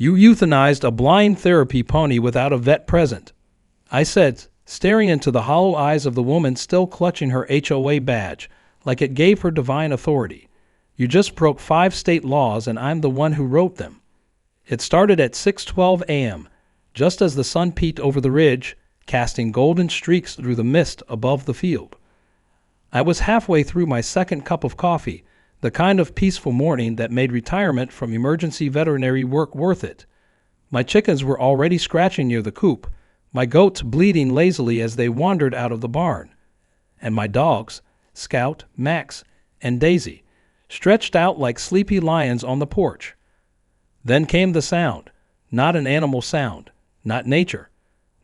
You euthanized a blind therapy pony without a vet present, I said, staring into the hollow eyes of the woman still clutching her HOA badge, like it gave her divine authority. You just broke 5 state laws and I'm the one who wrote them. It started at 6:12 a.m., just as the sun peeked over the ridge, casting golden streaks through the mist above the field. I was halfway through my second cup of coffee, the kind of peaceful morning that made retirement from emergency veterinary work worth it. My chickens were already scratching near the coop, my goats bleating lazily as they wandered out of the barn, and my dogs, Scout, Max, and Daisy, stretched out like sleepy lions on the porch. Then came the sound, not an animal sound, not nature.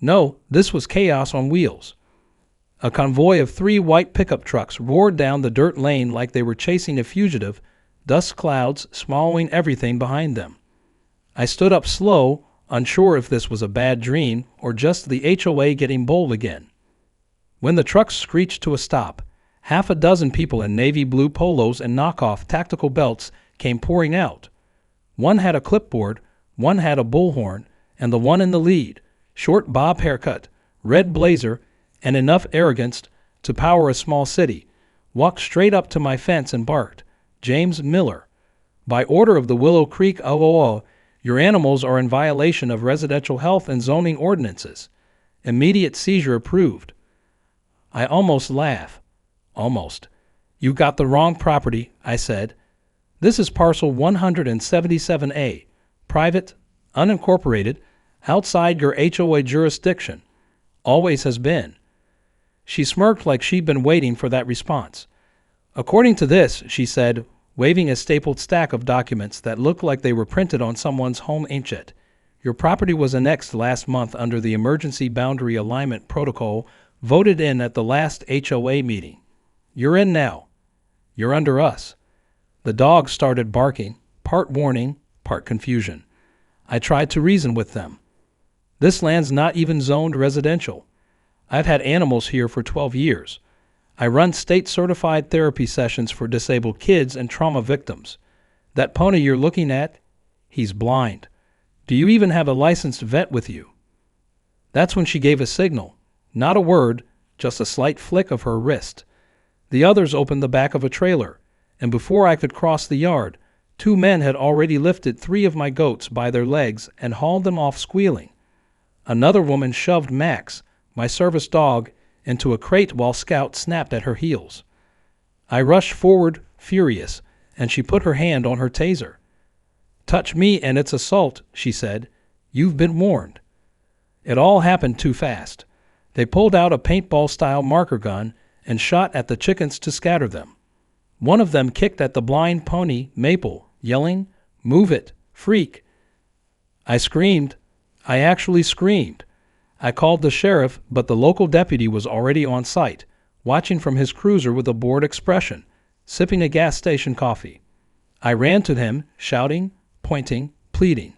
No, this was chaos on wheels. A convoy of 3 white pickup trucks roared down the dirt lane like they were chasing a fugitive, dust clouds swallowing everything behind them. I stood up slow, unsure if this was a bad dream or just the HOA getting bold again. When the trucks screeched to a stop, half a dozen people in navy blue polos and knockoff tactical belts came pouring out. One had a clipboard, one had a bullhorn, and the one in the lead, short bob haircut, red blazer, and enough arrogance to power a small city, walked straight up to my fence and barked, "James Miller, by order of the Willow Creek HOA, your animals are in violation of residential health and zoning ordinances. Immediate seizure approved." I almost laughed. Almost. "You got the wrong property," I said. "This is parcel 177A, private, unincorporated, outside your HOA jurisdiction. Always has been." She smirked like she'd been waiting for that response. "According to this," she said, waving a stapled stack of documents that looked like they were printed on someone's home inkjet, "your property was annexed last month under the Emergency Boundary Alignment Protocol voted in at the last HOA meeting. You're in now. You're under us." The dogs started barking, part warning, part confusion. I tried to reason with them. "This land's not even zoned residential. I've had animals here for 12 years. I run state-certified therapy sessions for disabled kids and trauma victims. That pony you're looking at, he's blind. Do you even have a licensed vet with you?" That's when she gave a signal. Not a word, just a slight flick of her wrist. The others opened the back of a trailer, and before I could cross the yard, 2 men had already lifted 3 of my goats by their legs and hauled them off squealing. Another woman shoved Max, my service dog, into a crate while Scout snapped at her heels. I rushed forward, furious, and she put her hand on her taser. "Touch me and it's assault," she said. "You've been warned." It all happened too fast. They pulled out a paintball-style marker gun and shot at the chickens to scatter them. One of them kicked at the blind pony, Maple, yelling, "Move it, freak." I screamed. I actually screamed. I called the sheriff, but the local deputy was already on site, watching from his cruiser with a bored expression, sipping a gas station coffee. I ran to him, shouting, pointing, pleading.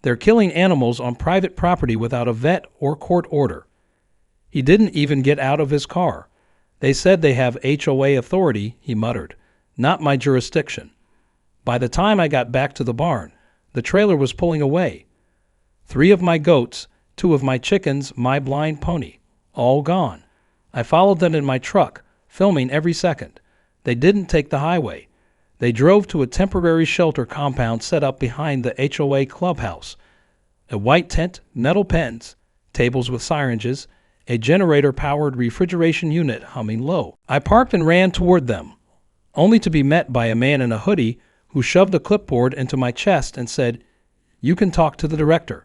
"They're killing animals on private property without a vet or court order." He didn't even get out of his car. "They said they have HOA authority," he muttered. "Not my jurisdiction." By the time I got back to the barn, the trailer was pulling away. 3 of my goats, 2 of my chickens, my blind pony, all gone. I followed them in my truck, filming every second. They didn't take the highway. They drove to a temporary shelter compound set up behind the HOA clubhouse. A white tent, metal pens, tables with syringes, a generator-powered refrigeration unit humming low. I parked and ran toward them, only to be met by a man in a hoodie who shoved a clipboard into my chest and said, "You can talk to the director.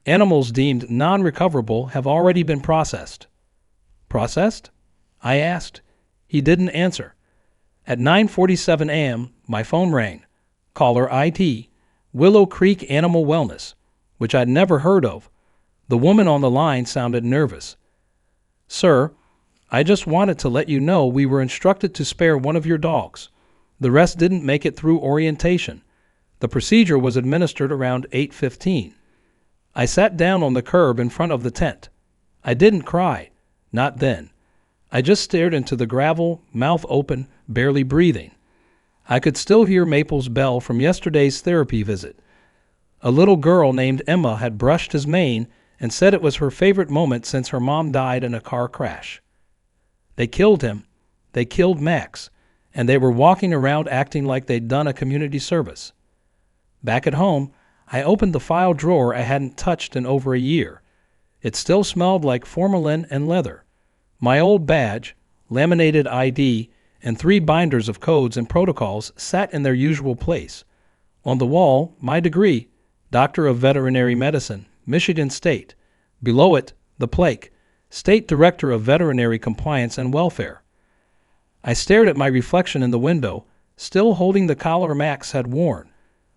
Animals deemed non-recoverable have already been processed." "Processed?" I asked. He didn't answer. At 9:47 a.m., my phone rang. Caller ID, Willow Creek Animal Wellness, which I'd never heard of. The woman on the line sounded nervous. "Sir, I just wanted to let you know we were instructed to spare one of your dogs. The rest didn't make it through orientation. The procedure was administered around 8:15. I sat down on the curb in front of the tent. I didn't cry. Not then. I just stared into the gravel, mouth open, barely breathing. I could still hear Maple's bell from yesterday's therapy visit. A little girl named Emma had brushed his mane and said it was her favorite moment since her mom died in a car crash. They killed him. They killed Max, and they were walking around acting like they'd done a community service. Back at home, I opened the file drawer I hadn't touched in over a year. It still smelled like formalin and leather. My old badge, laminated ID, and 3 binders of codes and protocols sat in their usual place. On the wall, my degree, Doctor of Veterinary Medicine, Michigan State. Below it, the plaque, State Director of Veterinary Compliance and Welfare. I stared at my reflection in the window, still holding the collar Max had worn.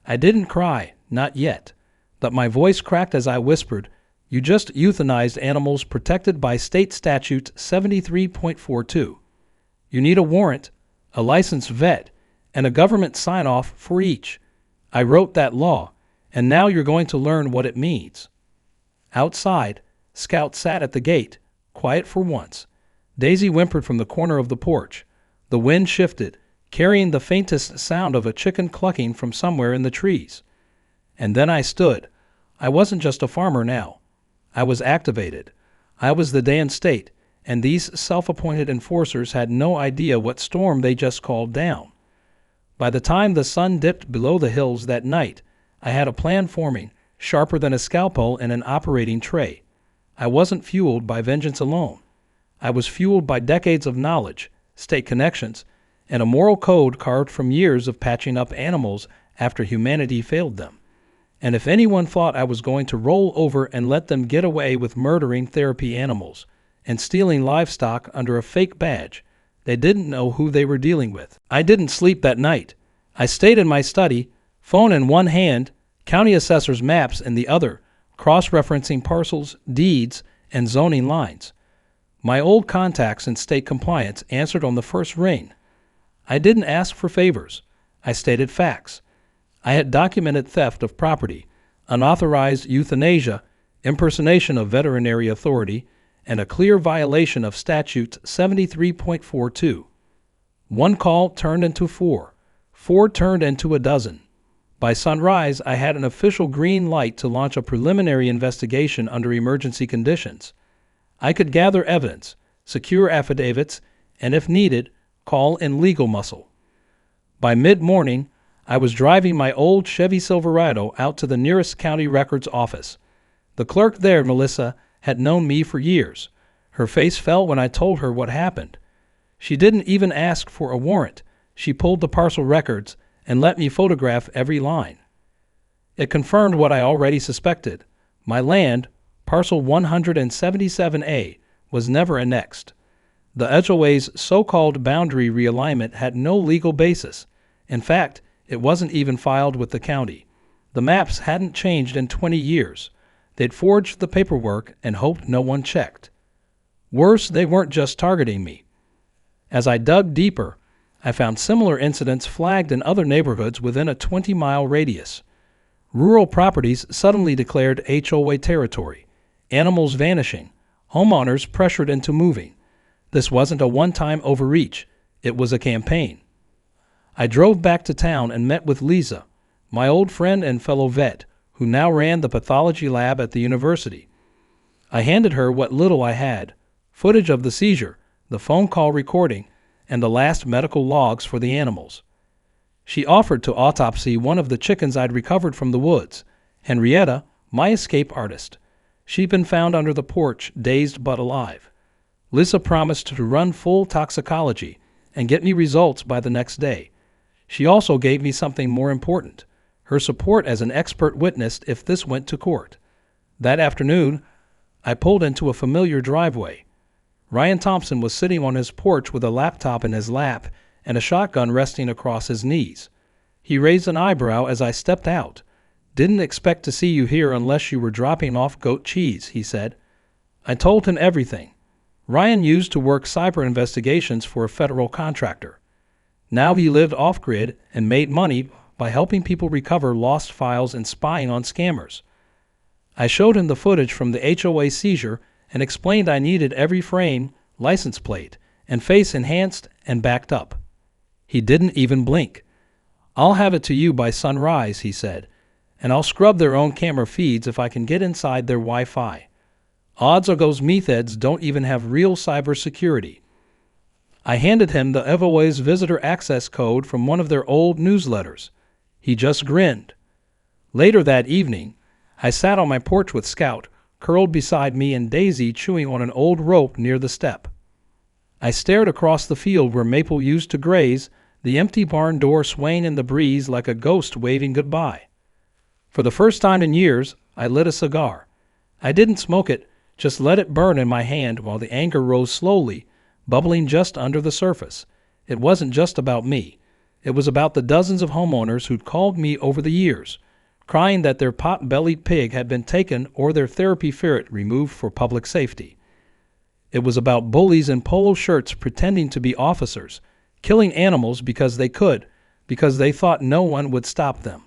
I didn't cry, not yet, but my voice cracked as I whispered, "You just euthanized animals protected by State Statute 73.42. You need a warrant, a licensed vet, and a government sign-off for each. I wrote that law, and now you're going to learn what it means." Outside, Scout sat at the gate, quiet for once. Daisy whimpered from the corner of the porch. The wind shifted, carrying the faintest sound of a chicken clucking from somewhere in the trees. And then I stood. I wasn't just a farmer now. I was activated. I was the Dan State, and these self-appointed enforcers had no idea what storm they just called down. By the time the sun dipped below the hills that night, I had a plan forming, sharper than a scalpel in an operating tray. I wasn't fueled by vengeance alone. I was fueled by decades of knowledge, state connections, and a moral code carved from years of patching up animals after humanity failed them. And if anyone thought I was going to roll over and let them get away with murdering therapy animals and stealing livestock under a fake badge, they didn't know who they were dealing with. I didn't sleep that night. I stayed in my study, phone in one hand, county assessor's maps in the other, cross-referencing parcels, deeds, and zoning lines. My old contacts in state compliance answered on the first ring. I didn't ask for favors. I stated facts. I had documented theft of property, unauthorized euthanasia, impersonation of veterinary authority, and a clear violation of Statute 73.42. 1 call turned into 4. 4 turned into a dozen. By sunrise, I had an official green light to launch a preliminary investigation under emergency conditions. I could gather evidence, secure affidavits, and if needed, call in legal muscle. By mid-morning, I was driving my old Chevy Silverado out to the nearest county records office. The clerk there, Melissa, had known me for years. Her face fell when I told her what happened. She didn't even ask for a warrant. She pulled the parcel records and let me photograph every line. It confirmed what I already suspected. My land, parcel 177A, was never annexed. The HOA's so-called boundary realignment had no legal basis. In fact, it wasn't even filed with the county. The maps hadn't changed in 20 years. They'd forged the paperwork and hoped no one checked. Worse, they weren't just targeting me. As I dug deeper, I found similar incidents flagged in other neighborhoods within a 20-mile radius. Rural properties suddenly declared HOA territory, animals vanishing, homeowners pressured into moving. This wasn't a one-time overreach. It was a campaign. I drove back to town and met with Lisa, my old friend and fellow vet, who now ran the pathology lab at the university. I handed her what little I had, footage of the seizure, the phone call recording, and the last medical logs for the animals. She offered to autopsy one of the chickens I'd recovered from the woods, Henrietta, my escape artist. She'd been found under the porch, dazed but alive. Lisa promised to run full toxicology and get me results by the next day. She also gave me something more important, her support as an expert witness if this went to court. That afternoon, I pulled into a familiar driveway. Ryan Thompson was sitting on his porch with a laptop in his lap and a shotgun resting across his knees. He raised an eyebrow as I stepped out. "Didn't expect to see you here unless you were dropping off goat cheese," he said. I told him everything. Ryan used to work cyber investigations for a federal contractor. Now he lived off-grid and made money by helping people recover lost files and spying on scammers. I showed him the footage from the HOA seizure and explained I needed every frame, license plate, and face enhanced and backed up. He didn't even blink. "I'll have it to you by sunrise," he said, and I'll scrub their own camera feeds if I can get inside their Wi-Fi. Odds are those methods don't even have real cybersecurity. I handed him the HOA's visitor access code from one of their old newsletters. He just grinned. Later that evening, I sat on my porch with Scout, curled beside me, and Daisy chewing on an old rope near the step. I stared across the field where Maple used to graze, the empty barn door swaying in the breeze like a ghost waving goodbye. For the first time in years, I lit a cigar. I didn't smoke it, just let it burn in my hand while the anger rose slowly, bubbling just under the surface. It wasn't just about me. It was about the dozens of homeowners who'd called me over the years, crying that their pot-bellied pig had been taken or their therapy ferret removed for public safety. It was about bullies in polo shirts pretending to be officers, killing animals because they could, because they thought no one would stop them.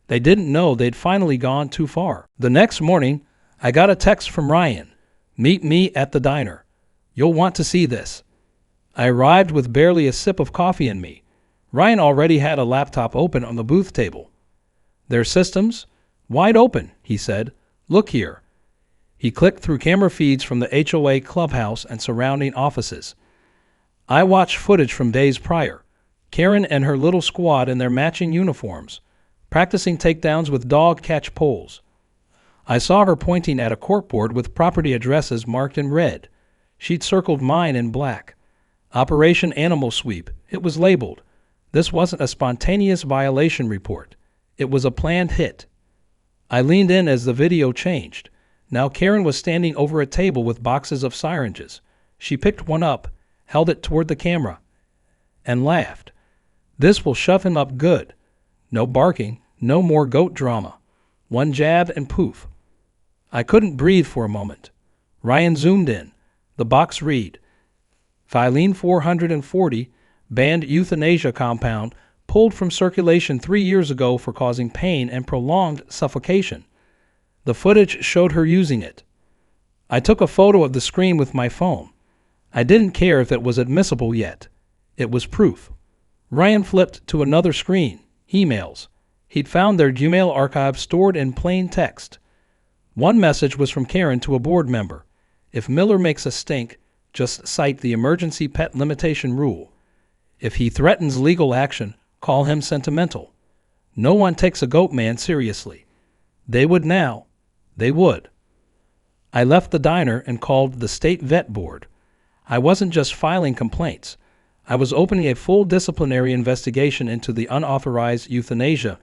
They didn't know they'd finally gone too far. The next morning, I got a text from Ryan. "Meet me at the diner. You'll want to see this." I arrived with barely a sip of coffee in me. Ryan already had a laptop open on the booth table. "Their systems? Wide open," he said. "Look here." He clicked through camera feeds from the HOA clubhouse and surrounding offices. I watched footage from days prior. Karen and her little squad in their matching uniforms, practicing takedowns with dog catch poles. I saw her pointing at a corkboard with property addresses marked in red. She'd circled mine in black. Operation Animal Sweep. It was labeled. This wasn't a spontaneous violation report. It was a planned hit. I leaned in as the video changed. Now Karen was standing over a table with boxes of syringes. She picked one up, held it toward the camera, and laughed. "This will shove him up good. No barking, no more goat drama. One jab and poof." I couldn't breathe for a moment. Ryan zoomed in. The box read, "Phylline 440, banned euthanasia compound, pulled from circulation 3 years ago for causing pain and prolonged suffocation." The footage showed her using it. I took a photo of the screen with my phone. I didn't care if it was admissible yet. It was proof. Ryan flipped to another screen. Emails. He'd found their Gmail archive stored in plain text. One message was from Karen to a board member. "If Miller makes a stink, just cite the emergency pet limitation rule. If he threatens legal action, call him sentimental. No one takes a goat man seriously. They would now. They would." I left the diner and called the state vet board. I wasn't just filing complaints. I was opening a full disciplinary investigation into the unauthorized euthanasia,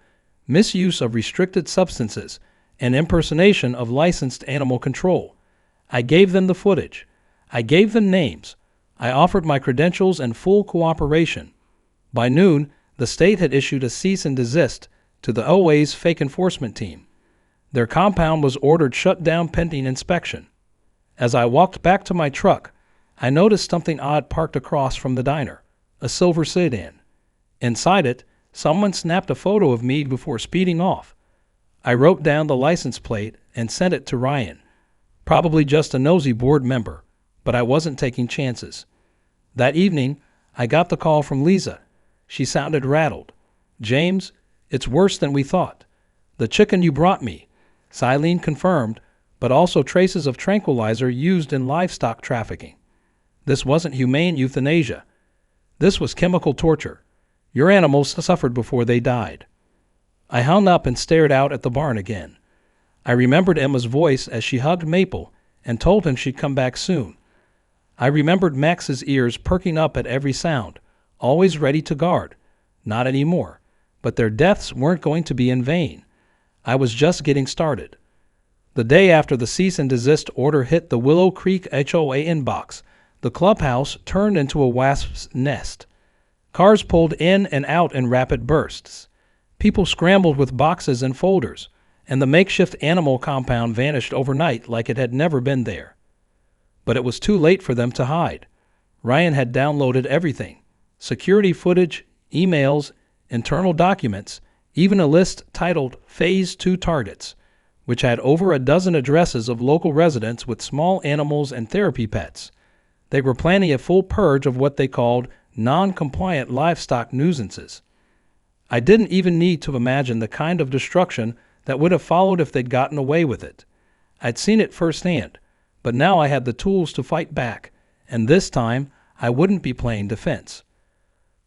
misuse of restricted substances, and impersonation of licensed animal control. I gave them the footage. I gave them names. I offered my credentials and full cooperation. By noon, the state had issued a cease and desist to the OA's fake enforcement team. Their compound was ordered shut down pending inspection. As I walked back to my truck, I noticed something odd parked across from the diner, a silver sedan. Inside it, someone snapped a photo of me before speeding off. I wrote down the license plate and sent it to Ryan. Probably just a nosy board member, but I wasn't taking chances. That evening, I got the call from Lisa. She sounded rattled. "James, it's worse than we thought. The chicken you brought me, Silene confirmed, but also traces of tranquilizer used in livestock trafficking. This wasn't humane euthanasia. This was chemical torture. Your animals suffered before they died." I hung up and stared out at the barn again. I remembered Emma's voice as she hugged Maple and told him she'd come back soon. I remembered Max's ears perking up at every sound, always ready to guard. Not anymore, but their deaths weren't going to be in vain. I was just getting started. The day after the cease and desist order hit the Willow Creek HOA inbox, the clubhouse turned into a wasp's nest. Cars pulled in and out in rapid bursts. People scrambled with boxes and folders, and the makeshift animal compound vanished overnight like it had never been there. But it was too late for them to hide. Ryan had downloaded everything: security footage, emails, internal documents, even a list titled Phase 2 Targets, which had over a dozen addresses of local residents with small animals and therapy pets. They were planning a full purge of what they called non-compliant livestock nuisances. I didn't even need to imagine the kind of destruction that would have followed if they'd gotten away with it. I'd seen it firsthand, but now I had the tools to fight back, and this time I wouldn't be playing defense.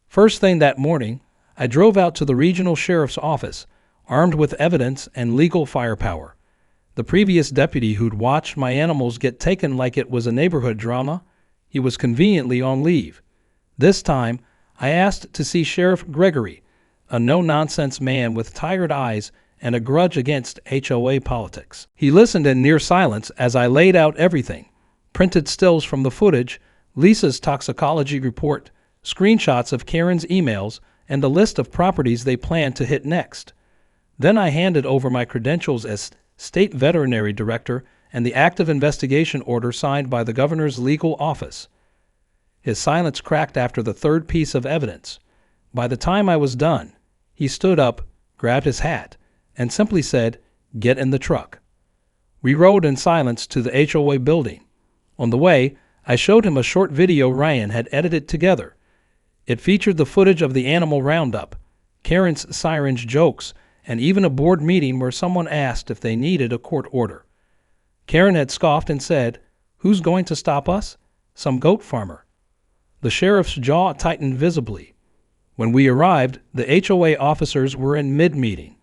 First thing that morning, I drove out to the regional sheriff's office, armed with evidence and legal firepower. The previous deputy who'd watched my animals get taken like it was a neighborhood drama, he was conveniently on leave. This time, I asked to see Sheriff Gregory, a no-nonsense man with tired eyes and a grudge against HOA politics. He listened in near silence as I laid out everything: printed stills from the footage, Lisa's toxicology report, screenshots of Karen's emails, and a list of properties they planned to hit next. Then I handed over my credentials as State Veterinary Director and the active investigation order signed by the governor's legal office. His silence cracked after the third piece of evidence. By the time I was done, he stood up, grabbed his hat, and simply said, "Get in the truck." We rode in silence to the HOA building. On the way, I showed him a short video Ryan had edited together. It featured the footage of the animal roundup, Karen's siren's jokes, and even a board meeting where someone asked if they needed a court order. Karen had scoffed and said, "Who's going to stop us? Some goat farmer." The sheriff's jaw tightened visibly. When we arrived, the HOA officers were in mid-meeting.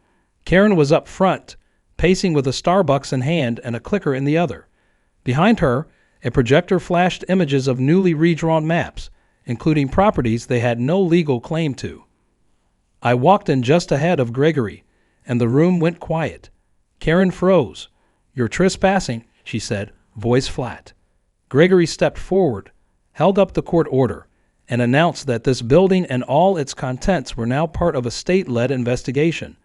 Karen was up front, pacing with a Starbucks in hand and a clicker in the other. Behind her, a projector flashed images of newly redrawn maps, including properties they had no legal claim to. I walked in just ahead of Gregory, and the room went quiet. Karen froze. "You're trespassing," she said, voice flat. Gregory stepped forward, held up the court order, and announced that this building and all its contents were now part of a state-led investigation.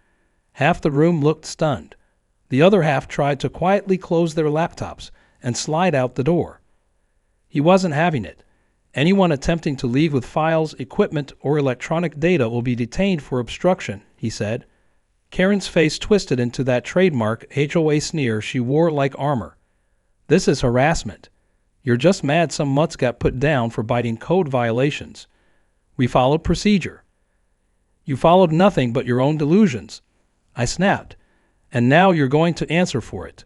Half the room looked stunned. The other half tried to quietly close their laptops and slide out the door. He wasn't having it. "Anyone attempting to leave with files, equipment, or electronic data will be detained for obstruction," he said. Karen's face twisted into that trademark HOA sneer she wore like armor. "This is harassment. You're just mad some mutts got put down for biting code violations. We followed procedure." "You followed nothing but your own delusions," I snapped. "And now you're going to answer for it."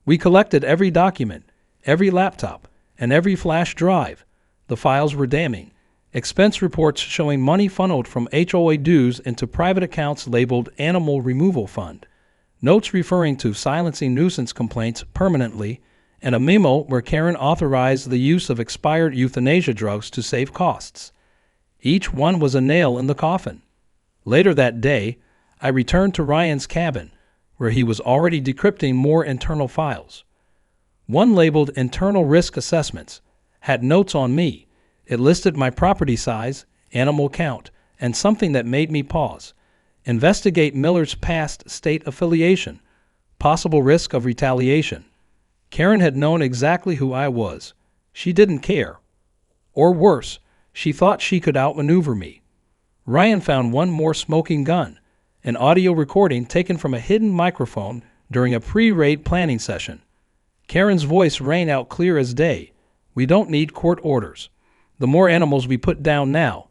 "We collected every document, every laptop, and every flash drive. The files were damning. Expense reports showing money funneled from HOA dues into private accounts labeled Animal Removal Fund, notes referring to silencing nuisance complaints permanently, and a memo where Karen authorized the use of expired euthanasia drugs to save costs. Each one was a nail in the coffin. Later that day, I returned to Ryan's cabin, where he was already decrypting more internal files. One labeled Internal Risk Assessments had notes on me. It listed my property size, animal count, and something that made me pause. Investigate Miller's past state affiliation, possible risk of retaliation. Karen had known exactly who I was. She didn't care. Or worse, she thought she could outmaneuver me. Ryan found one more smoking gun, an audio recording taken from a hidden microphone during a pre-raid planning session. Karen's voice rang out clear as day. "We don't need court orders. The more animals we put down now,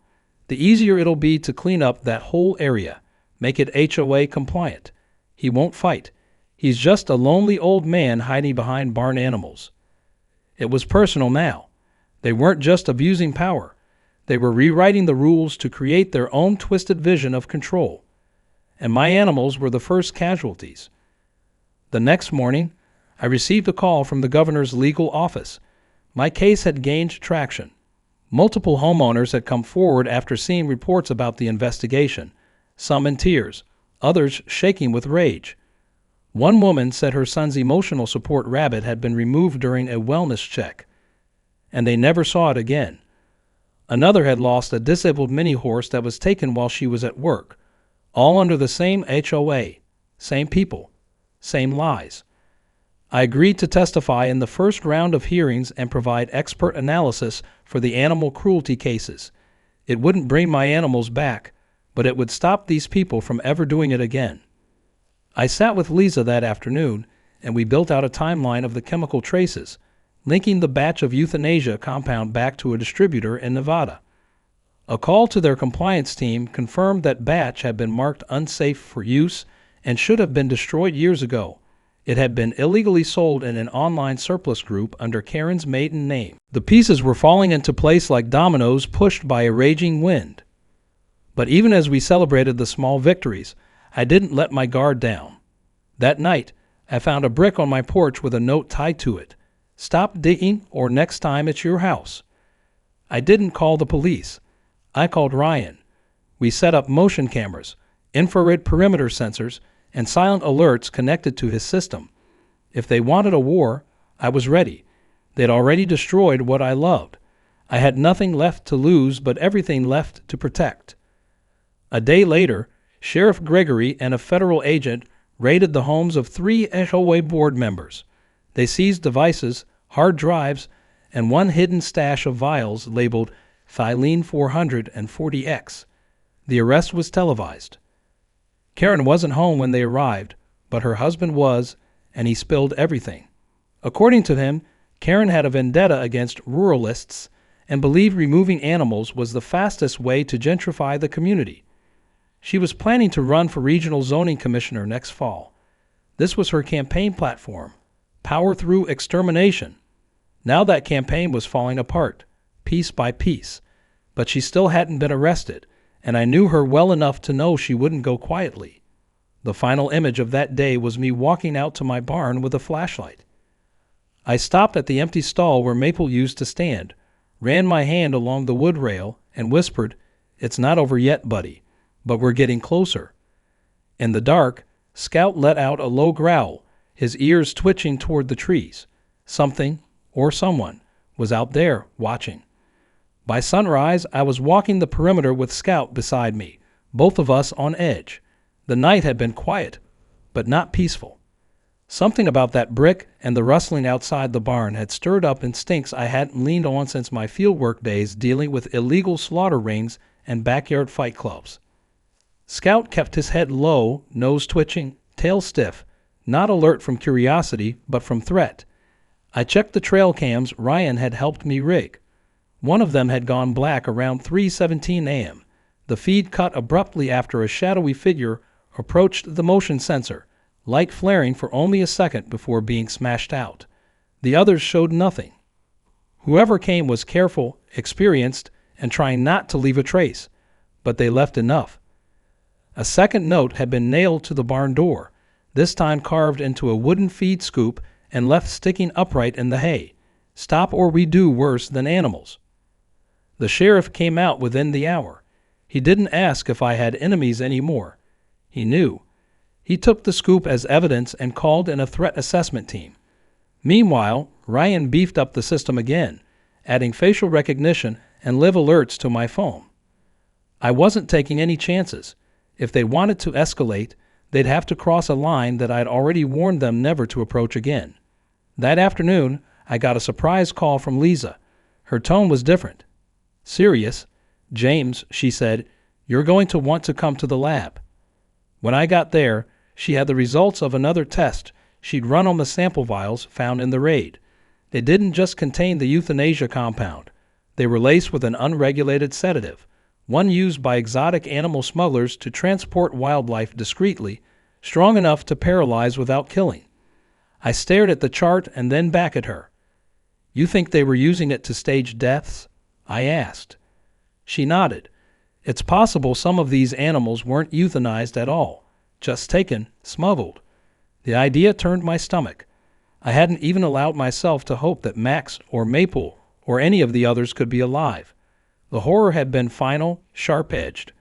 the easier it'll be to clean up that whole area, make it HOA compliant. He won't fight. He's just a lonely old man hiding behind barn animals." It was personal now. They weren't just abusing power. They were rewriting the rules to create their own twisted vision of control. And my animals were the first casualties. The next morning, I received a call from the governor's legal office. My case had gained traction. Multiple homeowners had come forward after seeing reports about the investigation, some in tears, others shaking with rage. One woman said her son's emotional support rabbit had been removed during a wellness check, and they never saw it again. Another had lost a disabled mini horse that was taken while she was at work, all under the same HOA, same people, same lies. I agreed to testify in the first round of hearings and provide expert analysis for the animal cruelty cases. It wouldn't bring my animals back, but it would stop these people from ever doing it again. I sat with Lisa that afternoon, and we built out a timeline of the chemical traces, linking the batch of euthanasia compound back to a distributor in Nevada. A call to their compliance team confirmed that batch had been marked unsafe for use and should have been destroyed years ago. It had been illegally sold in an online surplus group under Karen's maiden name. The pieces were falling into place like dominoes pushed by a raging wind. But even as we celebrated the small victories, I didn't let my guard down. That night, I found a brick on my porch with a note tied to it. Stop digging or next time it's your house. I didn't call the police. I called Ryan. We set up motion cameras, infrared perimeter sensors, and silent alerts connected to his system. If they wanted a war, I was ready. They'd already destroyed what I loved. I had nothing left to lose but everything left to protect. A day later, Sheriff Gregory and a federal agent raided the homes of 3 HOA board members. They seized devices, hard drives, and one hidden stash of vials labeled Thylene 400 and 40X. The arrest was televised. Karen wasn't home when they arrived, but her husband was, and he spilled everything. According to him, Karen had a vendetta against ruralists and believed removing animals was the fastest way to gentrify the community. She was planning to run for regional zoning commissioner next fall. This was her campaign platform: power through extermination. Now that campaign was falling apart, piece by piece, but she still hadn't been arrested, and I knew her well enough to know she wouldn't go quietly. The final image of that day was me walking out to my barn with a flashlight. I stopped at the empty stall where Maple used to stand, ran my hand along the wood rail, and whispered, "It's not over yet, buddy, but we're getting closer." In the dark, Scout let out a low growl, his ears twitching toward the trees. Something, or someone, was out there watching. By sunrise, I was walking the perimeter with Scout beside me, both of us on edge. The night had been quiet, but not peaceful. Something about that brick and the rustling outside the barn had stirred up instincts I hadn't leaned on since my fieldwork days dealing with illegal slaughter rings and backyard fight clubs. Scout kept his head low, nose twitching, tail stiff, not alert from curiosity, but from threat. I checked the trail cams Ryan had helped me rig. One of them had gone black around 3:17 a.m. The feed cut abruptly after a shadowy figure approached the motion sensor, light flaring for only a second before being smashed out. The others showed nothing. Whoever came was careful, experienced, and trying not to leave a trace, but they left enough. A second note had been nailed to the barn door, this time carved into a wooden feed scoop and left sticking upright in the hay. Stop or we do worse than animals. The sheriff came out within the hour. He didn't ask if I had enemies anymore. He knew. He took the scoop as evidence and called in a threat assessment team. Meanwhile, Ryan beefed up the system again, adding facial recognition and live alerts to my phone. I wasn't taking any chances. If they wanted to escalate, they'd have to cross a line that I'd already warned them never to approach again. That afternoon, I got a surprise call from Lisa. Her tone was different. Serious. "James," she said, "you're going to want to come to the lab." When I got there, she had the results of another test she'd run on the sample vials found in the raid. They didn't just contain the euthanasia compound. They were laced with an unregulated sedative, one used by exotic animal smugglers to transport wildlife discreetly, strong enough to paralyze without killing. I stared at the chart and then back at her. "You think they were using it to stage deaths?" I asked. She nodded. "It's possible some of these animals weren't euthanized at all, just taken, smuggled." The idea turned my stomach. I hadn't even allowed myself to hope that Max or Maple or any of the others could be alive. The horror had been final, sharp-edged.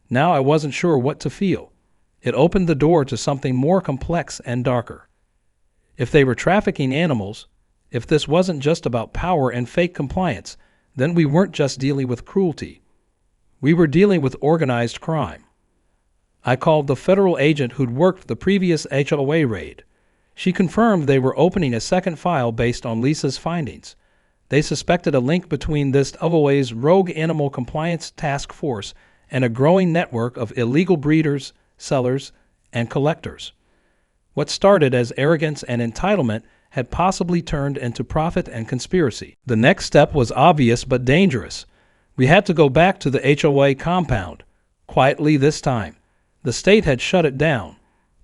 Now I wasn't sure what to feel. It opened the door to something more complex and darker. If they were trafficking animals, if this wasn't just about power and fake compliance, then we weren't just dealing with cruelty. We were dealing with organized crime. I called the federal agent who'd worked the previous HOA raid. She confirmed they were opening a second file based on Lisa's findings. They suspected a link between this HOA's rogue animal compliance task force and a growing network of illegal breeders, sellers, and collectors. What started as arrogance and entitlement had possibly turned into profit and conspiracy. The next step was obvious but dangerous. We had to go back to the HOA compound, quietly this time. The state had shut it down,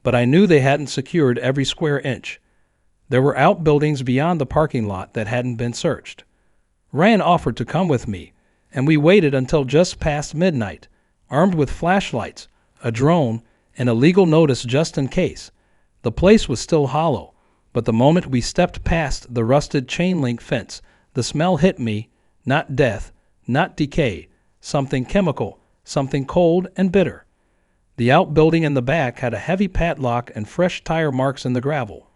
but I knew they hadn't secured every square inch. There were outbuildings beyond the parking lot that hadn't been searched. Ryan offered to come with me, and we waited until just past midnight, armed with flashlights, a drone, and a legal notice just in case. The place was still hollow, but the moment we stepped past the rusted chain-link fence, the smell hit me, not death, not decay, something chemical, something cold and bitter. The outbuilding in the back had a heavy padlock and fresh tire marks in the gravel.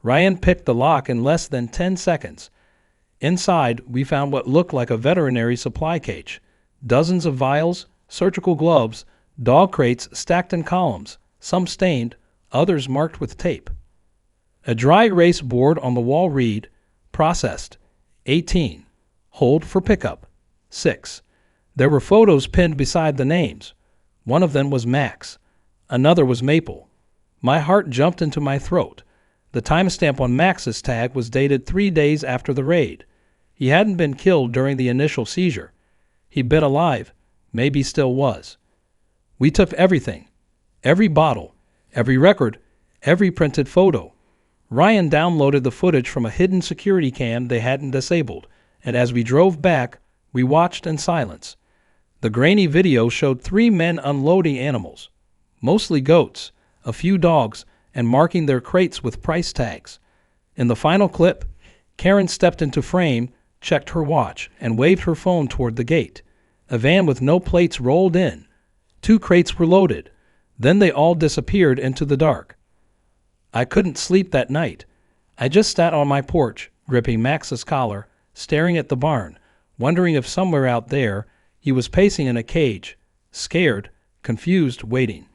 Ryan picked the lock in less than 10 seconds. Inside, we found what looked like a veterinary supply cage. Dozens of vials, surgical gloves, dog crates stacked in columns, some stained, others marked with tape. A dry erase board on the wall read, "Processed, 18. Hold for pickup, 6. There were photos pinned beside the names. One of them was Max. Another was Maple. My heart jumped into my throat. The timestamp on Max's tag was dated 3 days after the raid. He hadn't been killed during the initial seizure. He'd been alive, maybe still was. We took everything, every bottle, every record, every printed photo. Ryan downloaded the footage from a hidden security cam they hadn't disabled, and as we drove back, we watched in silence. The grainy video showed 3 men unloading animals, mostly goats, a few dogs, and marking their crates with price tags. In the final clip, Karen stepped into frame, checked her watch, and waved her phone toward the gate. A van with no plates rolled in. 2 crates were loaded. Then they all disappeared into the dark. I couldn't sleep that night. I just sat on my porch, gripping Max's collar, staring at the barn, wondering if somewhere out there he was pacing in a cage, scared, confused, waiting.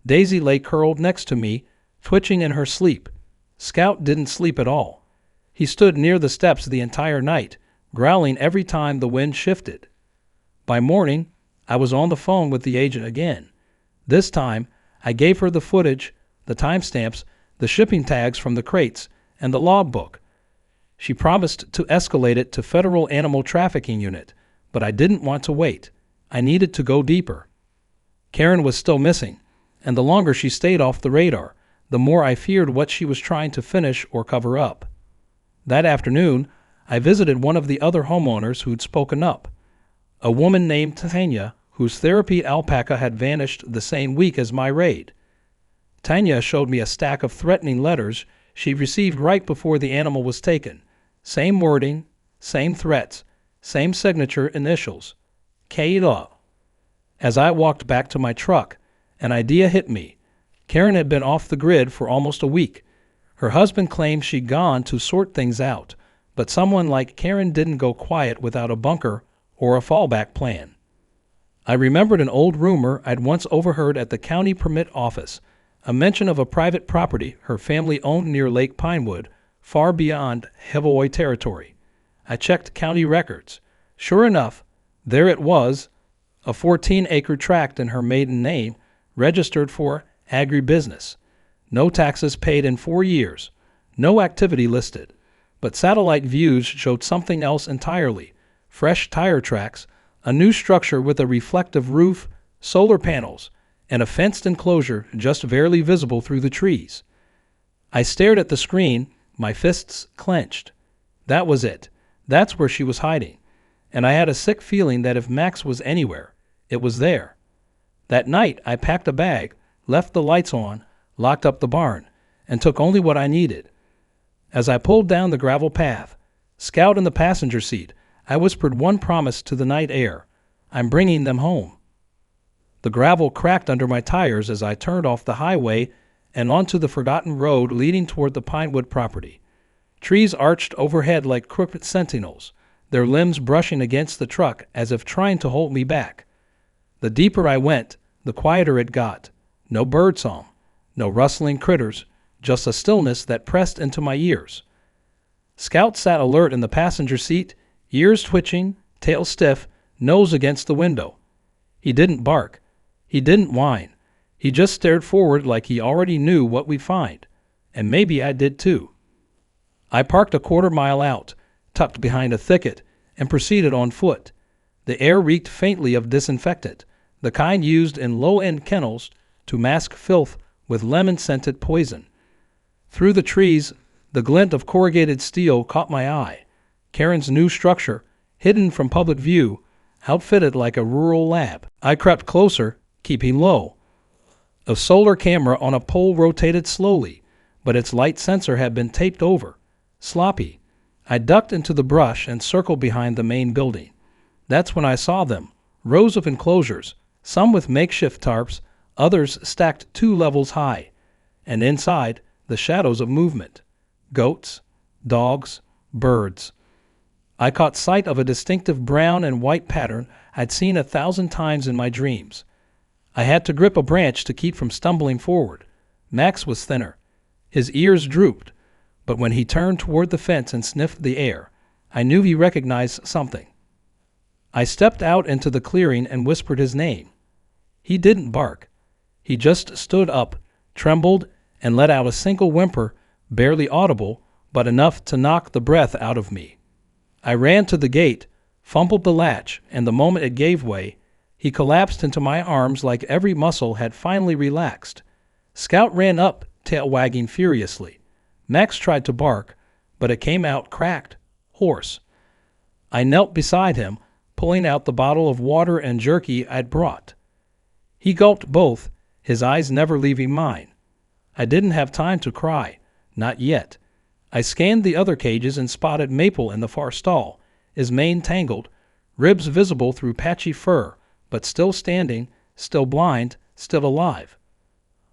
Daisy lay curled next to me, twitching in her sleep. Scout didn't sleep at all. He stood near the steps the entire night, growling every time the wind shifted. By morning, I was on the phone with the agent again. This time, I gave her the footage, the timestamps, the shipping tags from the crates, and the logbook. She promised to escalate it to Federal Animal Trafficking Unit, but I didn't want to wait. I needed to go deeper. Karen was still missing, and the longer she stayed off the radar, the more I feared what she was trying to finish or cover up. That afternoon, I visited one of the other homeowners who'd spoken up, a woman named Tanya, whose therapy alpaca had vanished the same week as my raid. Tanya showed me a stack of threatening letters she received right before the animal was taken. Same wording, same threats, same signature initials, K-Law. As I walked back to my truck, an idea hit me. Karen had been off the grid for almost a week. Her husband claimed she'd gone to sort things out, but someone like Karen didn't go quiet without a bunker or a fallback plan. I remembered an old rumor I'd once overheard at the county permit office, a mention of a private property her family owned near Lake Pinewood, far beyond HOA territory. I checked county records. Sure enough, there it was, a 14-acre tract in her maiden name, registered for agribusiness. No taxes paid in 4 years. No activity listed. But satellite views showed something else entirely. Fresh tire tracks, a new structure with a reflective roof, solar panels, and a fenced enclosure just barely visible through the trees. I stared at the screen, my fists clenched. That was it. That's where she was hiding. And I had a sick feeling that if Max was anywhere, it was there. That night, I packed a bag, left the lights on, locked up the barn, and took only what I needed. As I pulled down the gravel path, Scout in the passenger seat, I whispered one promise to the night air. I'm bringing them home. The gravel cracked under my tires as I turned off the highway and onto the forgotten road leading toward the Pinewood property. Trees arched overhead like crooked sentinels, their limbs brushing against the truck as if trying to hold me back. The deeper I went, the quieter it got. No birdsong, no rustling critters, just a stillness that pressed into my ears. Scout sat alert in the passenger seat, ears twitching, tail stiff, nose against the window. He didn't bark. He didn't whine. He just stared forward like he already knew what we'd find. And maybe I did too. I parked a quarter mile out, tucked behind a thicket, and proceeded on foot. The air reeked faintly of disinfectant, the kind used in low-end kennels to mask filth with lemon-scented poison. Through the trees, the glint of corrugated steel caught my eye. Karen's new structure, hidden from public view, outfitted like a rural lab. I crept closer, keeping low. A solar camera on a pole rotated slowly, but its light sensor had been taped over. Sloppy. I ducked into the brush and circled behind the main building. That's when I saw them. Rows of enclosures, some with makeshift tarps, others stacked 2 levels high. And inside, the shadows of movement. Goats, dogs, birds. I caught sight of a distinctive brown and white pattern I'd seen 1,000 times in my dreams. I had to grip a branch to keep from stumbling forward. Max was thinner. His ears drooped, but when he turned toward the fence and sniffed the air, I knew he recognized something. I stepped out into the clearing and whispered his name. He didn't bark. He just stood up, trembled, and let out a single whimper, barely audible, but enough to knock the breath out of me. I ran to the gate, fumbled the latch, and the moment it gave way, he collapsed into my arms like every muscle had finally relaxed. Scout ran up, tail wagging furiously. Max tried to bark, but it came out cracked, hoarse. I knelt beside him, pulling out the bottle of water and jerky I'd brought. He gulped both, his eyes never leaving mine. I didn't have time to cry, not yet. I scanned the other cages and spotted Maple in the far stall, his mane tangled, ribs visible through patchy fur, but still standing, still blind, still alive.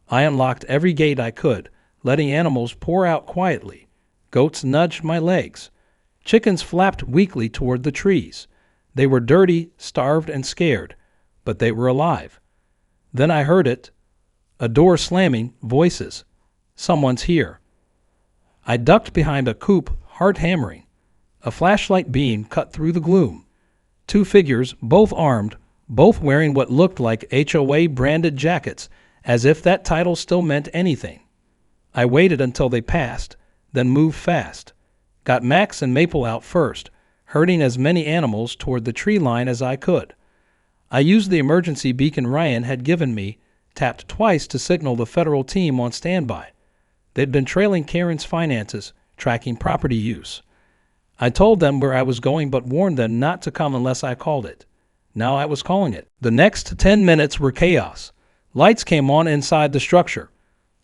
I unlocked every gate I could, letting animals pour out quietly. Goats nudged my legs. Chickens flapped weakly toward the trees. They were dirty, starved, and scared, but they were alive. Then I heard it. A door slamming, voices. Someone's here. I ducked behind a coop, heart hammering. A flashlight beam cut through the gloom. 2 figures, both armed, both wearing what looked like HOA branded jackets, as if that title still meant anything. I waited until they passed, then moved fast. Got Max and Maple out first, herding as many animals toward the tree line as I could. I used the emergency beacon Ryan had given me, tapped twice to signal the federal team on standby. They'd been trailing Karen's finances, tracking property use. I told them where I was going but warned them not to come unless I called it. Now I was calling it. The next 10 minutes were chaos. Lights came on inside the structure.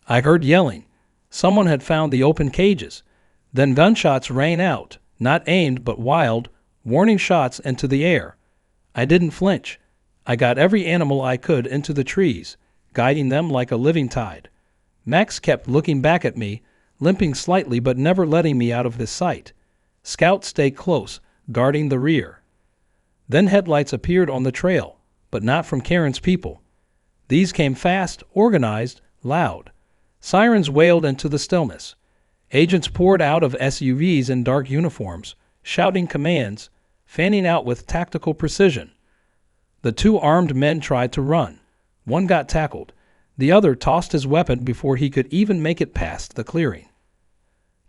I heard yelling. Someone had found the open cages. Then gunshots rang out, not aimed but wild, warning shots into the air. I didn't flinch. I got every animal I could into the trees, guiding them like a living tide. Max kept looking back at me, limping slightly but never letting me out of his sight. Scout stayed close, guarding the rear. Then headlights appeared on the trail, but not from Karen's people. These came fast, organized, loud. Sirens wailed into the stillness. Agents poured out of SUVs in dark uniforms, shouting commands, fanning out with tactical precision. The 2 armed men tried to run. One got tackled. The other tossed his weapon before he could even make it past the clearing.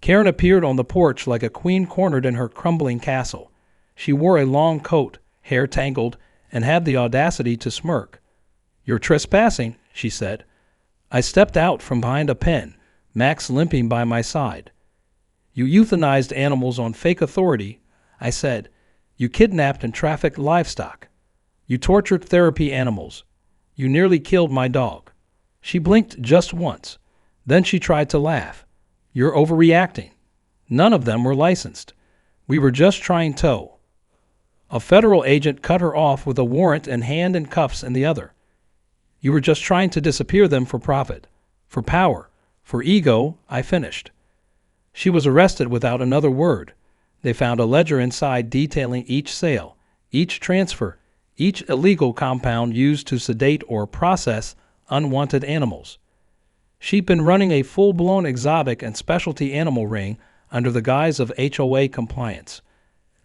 Karen appeared on the porch like a queen cornered in her crumbling castle. She wore a long coat, hair tangled, and had the audacity to smirk. "You're trespassing," she said. I stepped out from behind a pen, Max limping by my side. "You euthanized animals on fake authority," I said. "You kidnapped and trafficked livestock. You tortured therapy animals. You nearly killed my dog." She blinked just once. Then she tried to laugh. "You're overreacting. None of them were licensed. We were just trying to." A federal agent cut her off with a warrant in hand and cuffs in the other. "You were just trying to disappear them for profit, for power, for ego," I finished. She was arrested without another word. They found a ledger inside detailing each sale, each transfer, each illegal compound used to sedate or process unwanted animals. She'd been running a full-blown exotic and specialty animal ring under the guise of HOA compliance.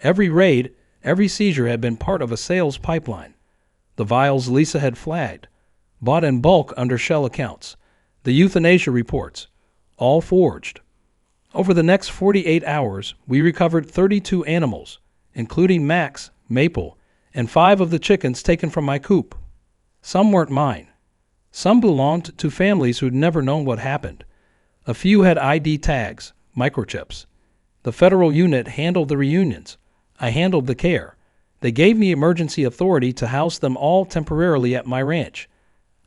Every raid, every seizure had been part of a sales pipeline. The vials Lisa had flagged, bought in bulk under shell accounts, the euthanasia reports, all forged. Over the next 48 hours, we recovered 32 animals, including Max, Maple, and 5 of the chickens taken from my coop. Some weren't mine. Some belonged to families who'd never known what happened. A few had ID tags, microchips. The federal unit handled the reunions. I handled the care. They gave me emergency authority to house them all temporarily at my ranch.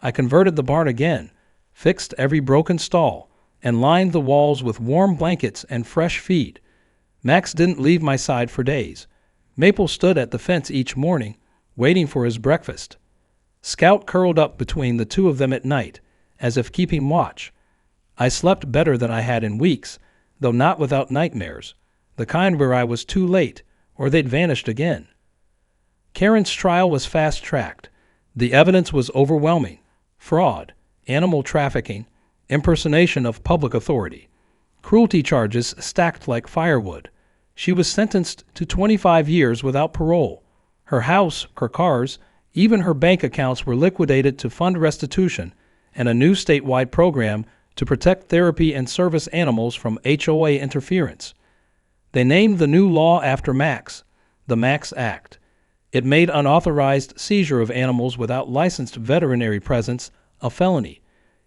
I converted the barn again, fixed every broken stall, and lined the walls with warm blankets and fresh feed. Max didn't leave my side for days. Maple stood at the fence each morning, waiting for his breakfast. Scout curled up between the two of them at night, as if keeping watch. I slept better than I had in weeks, though not without nightmares, the kind where I was too late, or they'd vanished again. Karen's trial was fast-tracked. The evidence was overwhelming: fraud, animal trafficking, impersonation of public authority. Cruelty charges stacked like firewood. She was sentenced to 25 years without parole. Her house, her cars, even her bank accounts were liquidated to fund restitution and a new statewide program to protect therapy and service animals from HOA interference. They named the new law after Max, the Max Act. It made unauthorized seizure of animals without licensed veterinary presence a felony.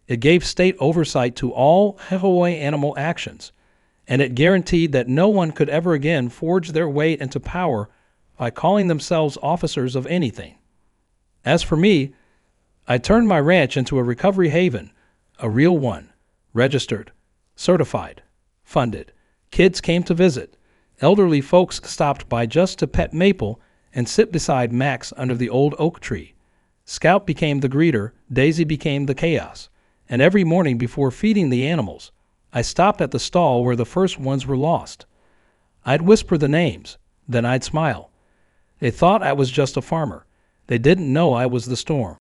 It gave state oversight to all HOA animal actions, and it guaranteed that no one could ever again forge their way into power by calling themselves officers of anything. As for me, I turned my ranch into a recovery haven, a real one, registered, certified, funded. Kids came to visit. Elderly folks stopped by just to pet Maple and sit beside Max under the old oak tree. Scout became the greeter, Daisy became the chaos, and every morning before feeding the animals, I stopped at the stall where the first ones were lost. I'd whisper the names, then I'd smile. They thought I was just a farmer. They didn't know I was the storm.